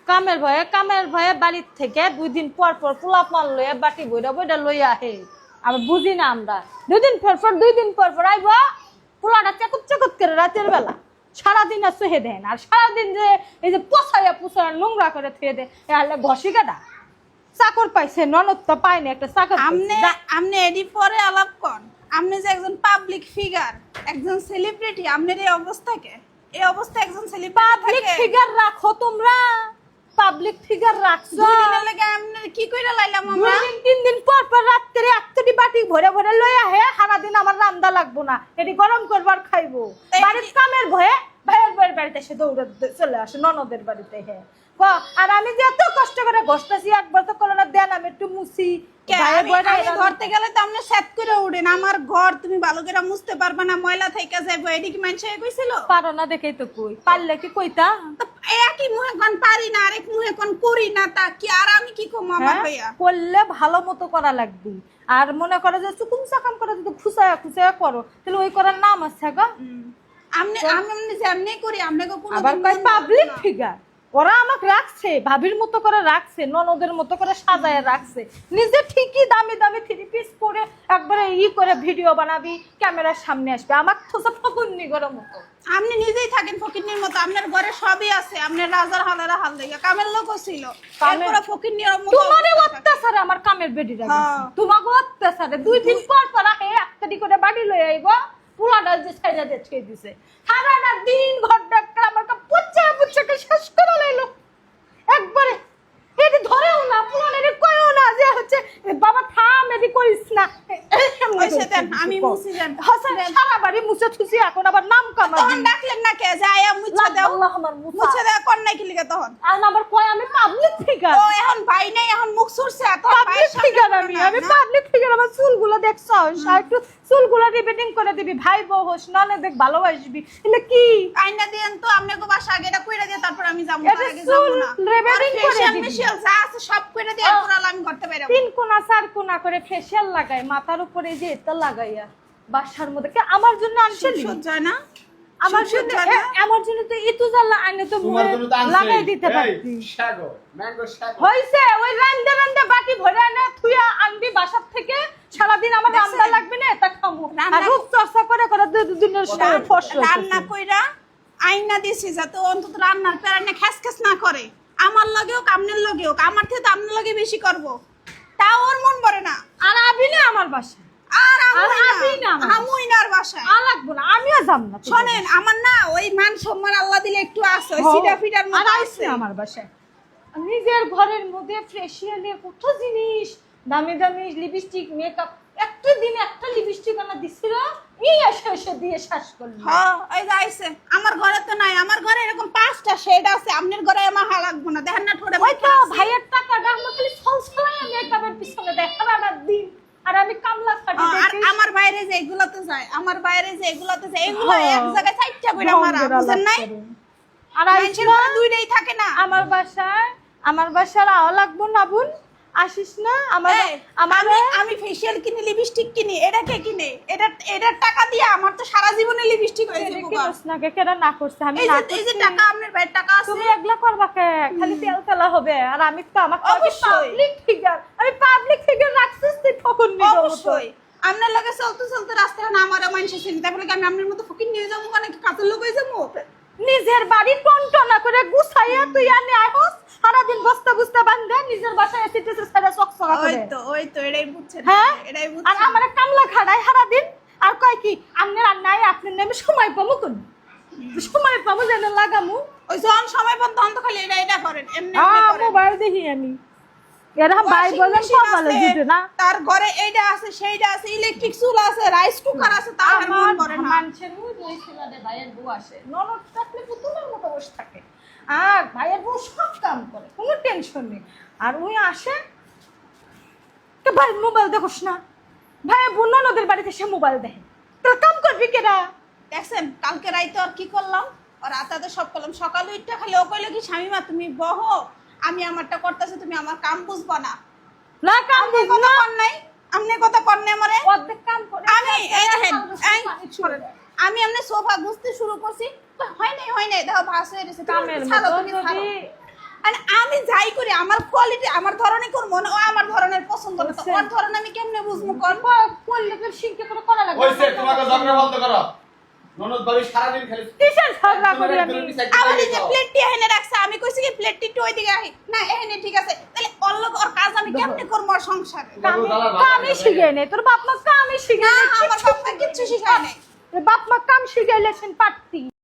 কামের ভয়ে বাড়ির থেকে 2 দিন পর পর পোলাপ মাল লইয়া বাটি বইরা বইটা লইয়া আহে। আমি বুঝি না আমরা 2 দিন পর পর আইব পোলাটা চেকুত করে রাতের বেলা সারাদিন আর চুহে দেয় না। আর সারাদিন যে এই যে পোছাইয়া নোংরা করে থুয়ে দেয় এহলে ঘষি কাটা। চাকর পাইছে ননদ তো পায়নি একটা চাকর। আপনি এডি পরে আলাপ কর। আপনি যে একজন পাবলিক ফিগার, একজন সেলিব্রিটি, আপনার এই অবস্থাকে এই অবস্থা একজন পাবলিক ফিগার রাখো তোমরা, পাবলিক ফিগার রাখছো। 2 দিনের লাগে আপনি কি কইরা লাইলাম আমরা? 3 দিন পর পর রাত্রে একটি বাটি ভরে ভরে লইয়া হে সারাদিন আমার রান্না লাগবো না, এটি গরম করবার খাইবো। বাড়ির কামের ভয়ে ভাইয়ের বাড়িতে এসে দৌড়ে চলে আসে ননদের বাড়িতে। হে আর আমি যে এত কষ্ট করে ঘষতেছি একবার তো করো না, দেন আমি একটু মুছি। ধরতে গেলে তো আপনি সেট করে উঠেন। আমার ঘর তুমি ভালো করে মুছতে পারবে না, ময়লা থেকে যাইবো, এদিকে মানুষ কইছিল পারো না দেখেই তো কই। পারলে কি কইতা? একই মুহে কোন পারি না, আরেক মুহে কোন করি না, তা কি আর আমি কি কম আমার ভাইয়া? করলে ভালো মতো করা লাগবে। আর মনে করো যে চুকুম চাকাম করে যদি খুসায়া করো তাহলে ওই করার নাম আছে গো। আমি যেমনি করি আপনাকে কোনো আবার পাবলিক ফিগার ওরা আমাকে রাখছে, ভাবির মতো করে রাখছে, ননদের মতো করে সাজায় রাখছে। নিজে ঠিকই দামি দামি 3 পিস পরে একবারে করে ভিডিও বানাবি, ক্যামেরার সামনে আসবে। আমার তো সব ফকুন্নি গরম মতো। আপনি নিজেই থাকেন ফকিন্নির মতো, আপনার ঘরে সবই আছে। আপনার রাজার হালেরা হাল দেখে কামের লোকও ছিল, তারপরে ফকিন্নির মতো। তোমারে অত্যাচারে আমার কামের বেডি রাখছে, তোমাকে অত্যাচারে 2 দিন পর পর একটাটি করে বাড়ি লই আইব। পুলাটা যে ছাইরা দিয়ে দিছে সারাটা দিন ঘর ডাক্তার আমার পুচ্চাকে শেষ করে লাইলো একবারে। এটি ধরেও না, পুলাটা কইও না যে হচ্ছে বাবা থাম এটি করিস না। আমি মুছি দেন সারা বাড়ি মুছে থুছি, এখন আবার নাম কামাই। তখন ডাকলেন না কে যায় মুছে দাও? আল্লাহ আমার মুছে দাও কোন নাই কি লিখে তখন? আর আবার কয় আমি পাবলিক ফিগার। ও এখন ভাই নাই, এখন মুখ ছুরছে। পাবলিক ফিগার আমি পাবলিক ফিগার। আমার চুলগুলো দেখছো, একটু চুলগুলো রিবেটিং করে দিবি, ভাই বউ হোস নালে দেখ ভালোবাসবি। এলে কি আইনা দেন তো আপনাকে বাসা আগে এটা কইরা দিয়ে তারপর আমি যাবো। তার আগে যাবো না, রিবেটিং করে দিবি। ফেশিয়াল যা আছে সব কইরা দিয়ে পুরো আমি করতে পারবো। 3 কোনা 4 কোনা করে ফেশিয়াল লাগাই, মাথার উপরে যে এটা লাগাইয়া বাসার মধ্যে। আমার জন্য আনছিলি সহ্য না? আমার জন্য তো ইতু জ্বালা আইনে তো লাগাই দিতে পারতি। হইছে ওই রান্দা বাটি ভরে আনা থুয়া আনবি বাসার থেকে। সারাদিন আমার রান্না লাগবে না, এটা খামু। আর রূপ চর্চা করে দুদিনের ফসল রান্না কইরা আইনা দিছি যাতে অন্তত রান্নার প্যারানে খেস না করে। আমার লাগেও কামনের লাগেও, আমার থেকে আপনার লাগে বেশি করব, তাও ওর মন ভরে না। আর আবি না আমার বাসা, আর আমুই না আর বাসায় লাগবো না, আমিও যাব না। শোনেন আমার না ওই মান সম্মান আল্লাহ দিলে একটু আছে, ওই সিডা ফিডার মতো আছে আমার বাসায়। নিজের ঘরের মধ্যে ফেশিয়ালের কত জিনিস, দামি দামি লিপস্টিক, মেকআপ। একটা দিন একটা লিপস্টিক আনা দিছিল, এই এসে দিয়ে শ্বাস করলো। হ্যাঁ এই যাইছে। আমার ঘরে তো নাই, আমার ঘরে এরকম 5টা শেড আছে। আপনার ঘরে আমার হা লাগবো না, দেখেন না ঠোঁটে ওই তো ভাইয়ের টাকাটা আমরা খালি সলসলাই মেকআপের পিছনে দেয় সারাটা দিন। আর আমি কামলা খাটি আর আমার বাইরে যে এগুলাতে যায়, আমার বাইরে যে এগুলাতে যায়, এগুলো এক জায়গায় 4টা কইরা মারা, বুঝেন নাই? আর আইছে ঘরে 2টাই থাকে না। আমার বাসার আও লাগবো না বোন, আসিস না। আমি ফেশিয়াল কিনি, লিপস্টিক কিনি, এটা কে কিনে? এটার টাকা দিয়ে আমার তো সারা জীবনে লিপস্টিক হয়ে যাবে। কিনস না কে কেডা না করছে? আমি না করছি। এই যে টাকা আপনার ভাইয়ের টাকা আছে, তুমি একলা করবা কে? খালি তেল ফেলা হবে। আর আমি তো আমার পাবলিক ফিগার, আমি পাবলিক ফিগার রাখছিস তুই ফকুন নি। অবশ্যই আপনার লাগে চলতে রাস্তায় না আমারও মানুষ চিনি, তারপরে আমি আপনার মতো ফকির নিয়ে যাবো, মানে কাজের লোক হয়ে যাবো? নিজের বাড়ি টনটনা করে গুছাইয়া তুই আনে আইহস, সারাদিন বস্তা বান্ধে নিজের বাসায় এসে সারা চকচকা করে। ওই তো এটাই বুঝছেন, হ্যাঁ এটাই বুঝছেন। আর আমার কামলা খাড়ায় সারাদিন। আর কয় কি আপনার রান্নায় আপনার নামে সময় পাবো কোন? সময় পাবো যেন লাগামু। ওই যখন সময় পান তখন তো খালি এটা করেন, এমনি মোবাইল দেখি আমি। এরা ভাই বলেন কপালে দিতে না। তার ঘরে এইটা আছে, সেইটা আছে, ইলেকট্রিক চুলা আছে, রাইস কুকার আছে, তার মন করে না। মানুষের মুই বইছিল রে ভাইয়ের বউ আসে, ননদ থাকলে পুতুলের মতো বসে থাকে। আর ভাইয়ের বউ সব কাম করে, কোনো টেনশন নেই। আর ওই আসে তো ভাই মোবাইল দেখোস না, ভাইয়ের বউ ননদের বাড়িতে সে মোবাইল দেখে, তোর কাম করবি কেডা? দেখছেন কালকে রাইতে আর কি করলাম, আর রাতে সব করলাম। সকালে উঠতে খালি ও কইলো কি স্বামীমা তুমি বহো, আমি আমারটা করতেছি, তুমি আমার কাম বুঝবা না। না কাম বুঝবা না নাই, আমনে কথা কর না আমারে। অর্ধেক কাম করে আমি এই দেখেন আমি আমনে সোফা গুছতে শুরু করছি, হয় নাই দেখো ভাস হয়ে গেছে। কামের মতো যদি আর আমি যাই করি আমার কোয়ালিটি আমার ধরনে করবো না ও আমার ধরনের পছন্দ না তো আচ্ছা। ওর ধরন আমি কেমনে বুঝবো কোন করলে তো শিখতে করে করা লাগবে হইছে তোমাকে ঝগড়া বন্ধ করো ননদ বাড়ি সারা দিন খালি কিসের ঝগড়া করি আমি আবার এই যে প্লেটটি এখানে রাখছে আমি কইছি কি প্লেটটি একটু ওইদিকে আহি না এখানে ঠিক আছে তাহলে ওর কাজ আমি কেমনে করবো ওর সংসারে কামই শিখে নেই তোর বাপ মা কামই শিখে না নেই আমার বাবা কিচ্ছু শিখায় নাই বাপ মা কাম শিখাইলেছেন পারতি